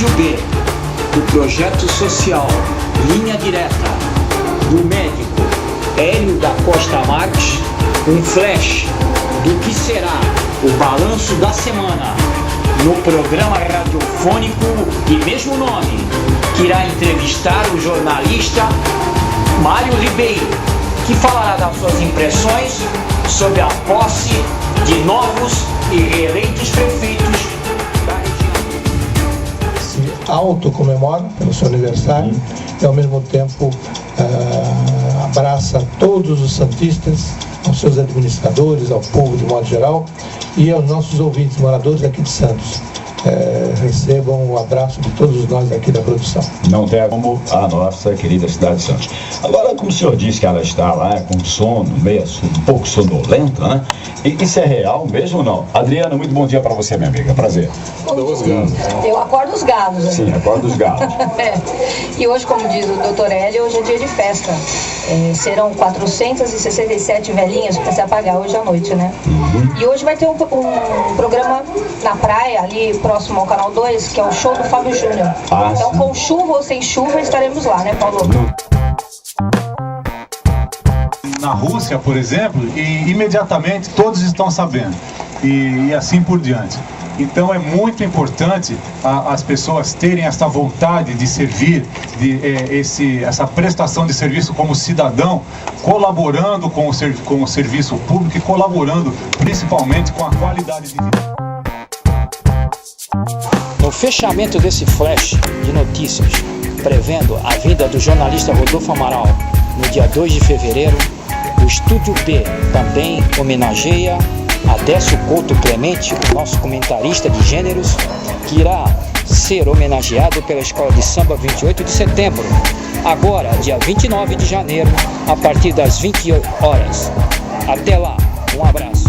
Estúdio B, do projeto social Linha Direta, do médico Hélio da Costa Marques, um flash do que será o balanço da semana no programa radiofônico de mesmo nome, que irá entrevistar o jornalista Mário Ribeiro, que falará das suas impressões sobre a posse de novos e reeleitos prefeitos da região. Se autocomemora pelo seu aniversário e ao mesmo tempo abraça todos os santistas, aos seus administradores, ao povo de modo geral e aos nossos ouvintes, moradores aqui de Santos. Recebam o abraço de todos nós aqui da produção. Não tem como a nossa querida cidade de Santos. Agora, como o senhor disse que ela está lá com sono, um pouco sonolenta, né? Isso é real mesmo ou não? Adriana, muito bom dia para você, minha amiga. Prazer. Eu acordo os galos. Sim, acordo os galos. E hoje, como diz o doutor Hélio, hoje é dia de festa. Serão 467 velhinhas para se apagar hoje à noite, né? E hoje vai ter um programa na praia, ali próximo ao Canal 2, que é o show do Fábio Júnior. Então, sim, com chuva ou sem chuva, estaremos lá, né, Paulo? Na Rússia, por exemplo, e imediatamente todos estão sabendo. E assim por diante. Então é muito importante as pessoas terem essa vontade de servir, essa prestação de serviço como cidadão, colaborando com o serviço público e colaborando principalmente com a qualidade de vida. No fechamento desse flash de notícias, prevendo a vinda do jornalista Rodolfo Amaral no dia 2 de fevereiro, o Estúdio B também homenageia Adécio Couto Clemente, o nosso comentarista de gêneros, que irá ser homenageado pela Escola de Samba 28 de setembro, agora, dia 29 de janeiro, a partir das 20 horas. Até lá, um abraço.